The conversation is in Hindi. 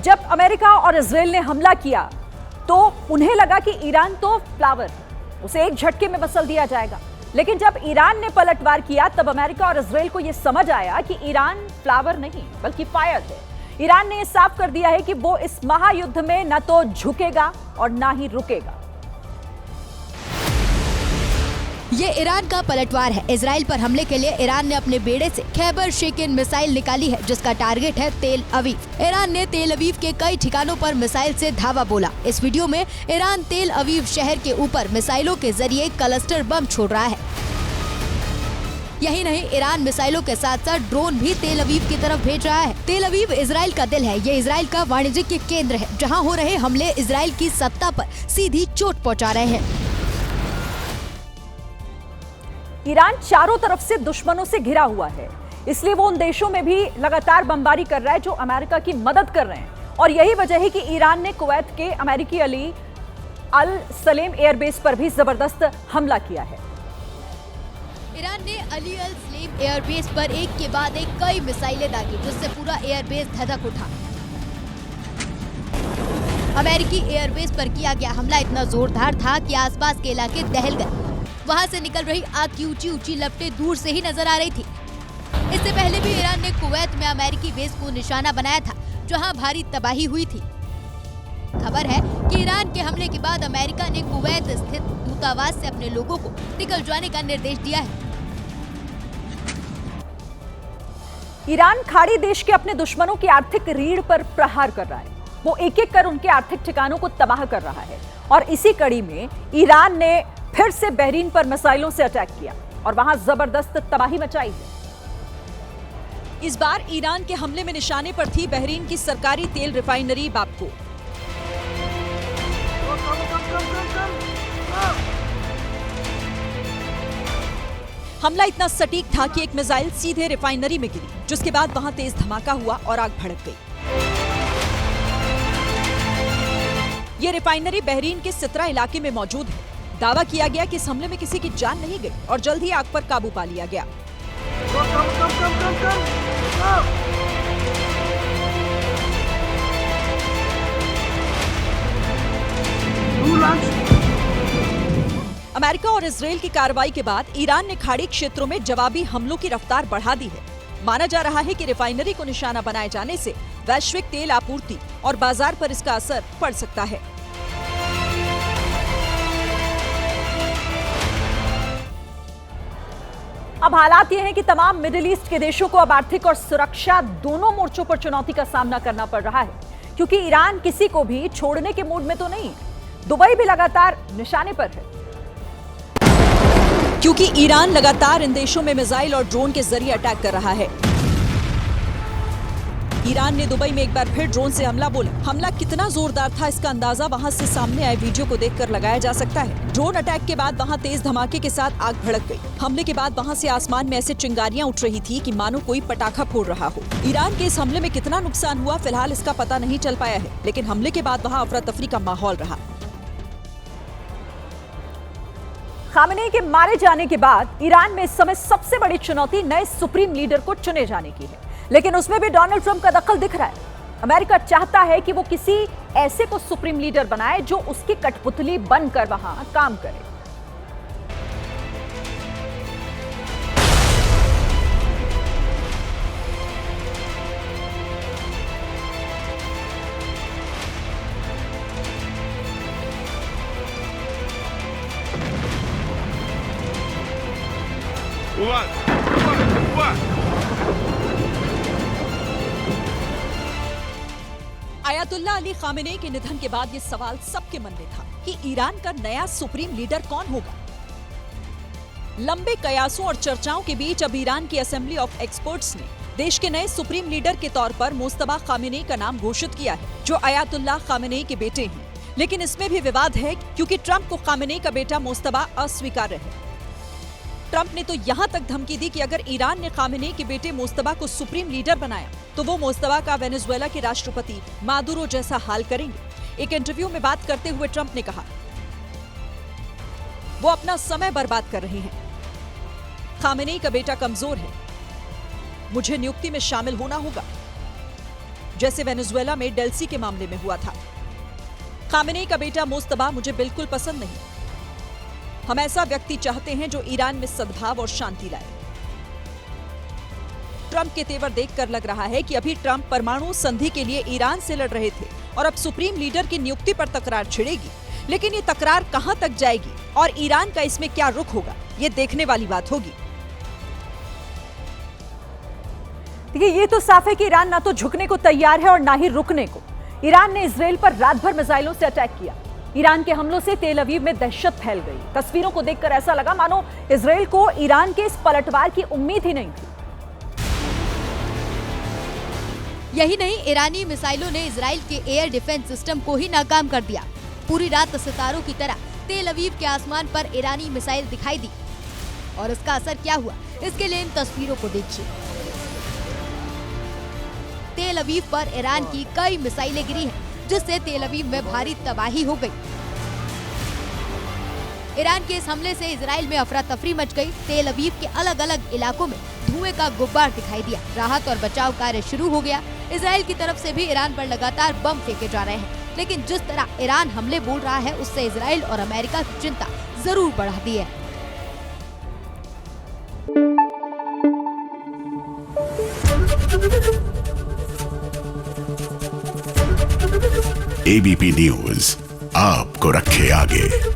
जब अमेरिका और इजराइल ने हमला किया तो उन्हें लगा कि ईरान तो फ्लावर, उसे एक झटके में मसल दिया जाएगा। लेकिन जब ईरान ने पलटवार किया तब अमेरिका और इजराइल को यह समझ आया कि ईरान फ्लावर नहीं बल्कि फायर है। ईरान ने यह साफ कर दिया है कि वो इस महायुद्ध में न तो झुकेगा और ना ही रुकेगा। ये ईरान का पलटवार है। इजराइल पर हमले के लिए ईरान ने अपने बेड़े से खैबर शेकिन मिसाइल निकाली है, जिसका टारगेट है तेल अवीव। ईरान ने तेल अवीव के कई ठिकानों पर मिसाइल से धावा बोला। इस वीडियो में ईरान तेल अवीव शहर के ऊपर मिसाइलों के जरिए क्लस्टर बम छोड़ रहा है। यही नहीं, ईरान मिसाइलों के साथ साथ ड्रोन भी तेल अवीव की तरफ भेज रहा है। तेल अवीव इजराइल का दिल है। ये इजराइल का वाणिज्यिक केंद्र है, जहाँ हो रहे हमले इजराइल की सत्ता पर सीधी चोट पहुँचा रहे हैं। ईरान चारों तरफ से दुश्मनों से घिरा हुआ है, इसलिए वो उन देशों में भी लगातार बमबारी कर रहा है जो अमेरिका की मदद कर रहे हैं। और यही वजह है कि ईरान ने कुवैत के अमेरिकी अली अल सलेम एयरबेस पर भी जबरदस्त हमला किया है। ईरान ने अली अल सलेम एयरबेस पर एक के बाद एक कई मिसाइलें दागी, जिससे पूरा एयरबेस धधक उठा। अमेरिकी एयरबेस पर किया गया हमला इतना जोरदार था कि आसपास के इलाके दहल गए। वहां से निकल रही आग की ऊंची ऊंची लपटें दूर से ही नजर आ रही थी। इससे पहले भी ईरान ने कुवैत में अमेरिकी बेस को निशाना बनाया था, जहां भारी तबाही हुई थी। खबर है कि ईरान के हमले के बाद अमेरिका ने कुवैत स्थित दूतावास से अपने लोगों को निकल जाने का निर्देश दिया है। ईरान खाड़ी देश के अपने दुश्मनों की आर्थिक रीढ़ पर प्रहार कर रहा है। वो एक एक कर उनके आर्थिक ठिकानों को तबाह कर रहा है। और इसी कड़ी में ईरान ने फिर से बहरीन पर मिसाइलों से अटैक किया और वहां जबरदस्त तबाही मचाई है। इस बार ईरान के हमले में निशाने पर थी बहरीन की सरकारी तेल रिफाइनरी बापको। हमला इतना सटीक था कि एक मिसाइल सीधे रिफाइनरी में गिरी, जिसके बाद वहां तेज धमाका हुआ और आग भड़क गई। ये रिफाइनरी बहरीन के सितरा इलाके में मौजूद है। दावा किया गया कि इस हमले में किसी की जान नहीं गई और जल्द ही आग पर काबू पा लिया गया। अमेरिका और इजराइल की कार्रवाई के बाद ईरान ने खाड़ी क्षेत्रों में जवाबी हमलों की रफ्तार बढ़ा दी है। माना जा रहा है कि रिफाइनरी को निशाना बनाए जाने से वैश्विक तेल आपूर्ति और बाजार पर इसका असर पड़ सकता है। अब हालात ये हैं कि तमाम मिडिल ईस्ट के देशों को अब आर्थिक और सुरक्षा दोनों मोर्चों पर चुनौती का सामना करना पड़ रहा है, क्योंकि ईरान किसी को भी छोड़ने के मूड में तो नहीं है। दुबई भी लगातार निशाने पर है, क्योंकि ईरान लगातार इन देशों में मिसाइल और ड्रोन के जरिए अटैक कर रहा है। ईरान ने दुबई में एक बार फिर ड्रोन से हमला बोला। हमला कितना जोरदार था इसका अंदाजा वहां से सामने आए वीडियो को देखकर लगाया जा सकता है। ड्रोन अटैक के बाद वहां तेज धमाके के साथ आग भड़क गई। हमले के बाद वहां से आसमान में ऐसे चिंगारियां उठ रही थी कि मानो कोई पटाखा फोड़ रहा हो। ईरान के इस हमले में कितना नुकसान हुआ फिलहाल इसका पता नहीं चल पाया है, लेकिन हमले के बाद वहाँ अफरा तफरी का माहौल रहा। खामेनेई के मारे जाने के बाद ईरान में इस समय सबसे बड़ी चुनौती नए सुप्रीम लीडर को चुने जाने की है, लेकिन उसमें भी डोनाल्ड ट्रंप का दखल दिख रहा है। अमेरिका चाहता है कि वो किसी ऐसे को सुप्रीम लीडर बनाए जो उसकी कठपुतली बनकर वहां काम करे। अयातुल्लाह अली खामेनेई के निधन के बाद ये सवाल सबके मन में था कि ईरान का नया सुप्रीम लीडर कौन होगा। लंबे कयासों और चर्चाओं के बीच अब ईरान की असेंबली ऑफ एक्सपर्ट्स ने देश के नए सुप्रीम लीडर के तौर पर मुस्तफा खामेनेई का नाम घोषित किया है, जो अयातुल्लाह खामेनेई के बेटे हैं। लेकिन इसमें भी विवाद है, क्योंकि ट्रंप को खामेनेई का बेटा मुस्तफा अस्वीकार्य है। ट्रंप ने तो यहाँ तक धमकी दी कि अगर ईरान ने खामेनेई के बेटे मुस्तफा को सुप्रीम लीडर बनाया तो वो मुस्तफा का वेनेजुएला के राष्ट्रपति मादुरो जैसा हाल करेंगे। एक इंटरव्यू में बात करते हुए ट्रंप ने कहा, वो अपना समय बर्बाद कर रहे हैं। खामेनेई का बेटा कमजोर है, मुझे नियुक्ति में शामिल होना होगा। जैसे वेनेजुएला में डेल्सी के मामले में हुआ था। खामेनेई का बेटा मुस्तबा मुझे बिल्कुल पसंद नहीं। हम ऐसा व्यक्ति चाहते हैं जो ईरान में सद्भाव और शांति लाए। ट्रंप के तेवर देखकर लग रहा है कि अभी ट्रंप परमाणु संधि के लिए ईरान से लड़ रहे थे और अब सुप्रीम लीडर की नियुक्ति पर तकरार छिड़ेगी। लेकिन ये तकरार कहां तक जाएगी और ईरान का इसमें क्या रुख होगा, ये देखने वाली बात होगी। देखिए, ये तो साफ है कि ईरान ना तो झुकने को तैयार है और ना ही रुकने को। ईरान ने इजराइल पर रात भर मिसाइलों से अटैक किया। ईरान के हमलों से तेल अवीव में दहशत फैल गई। तस्वीरों को देखकर ऐसा लगा मानो इजराइल को ईरान के इस पलटवार की उम्मीद ही नहीं थी। यही नहीं, ईरानी मिसाइलों ने इजराइल के एयर डिफेंस सिस्टम को ही नाकाम कर दिया। पूरी रात सितारों की तरह तेल अवीव के आसमान पर ईरानी मिसाइल दिखाई दी। और इसका असर क्या हुआ, इसके लिए इन तस्वीरों को देखिए। तेल अवीव पर ईरान की कई मिसाइलें गिरी हैं, जिससे तेल अवीव में भारी तबाही हो गई। ईरान के इस हमले से इजराइल में अफरा तफरी मच गई। तेल अवीव के अलग अलग इलाकों में धुएं का गुब्बार दिखाई दिया। राहत और बचाव कार्य शुरू हो गया। इजराइल की तरफ से भी ईरान पर लगातार बम फेंके जा रहे हैं। लेकिन जिस तरह ईरान हमले बोल रहा है, उससे इजराइल और अमेरिका की चिंता जरूर बढ़ाती है। एबीपी न्यूज आपको रखे आगे।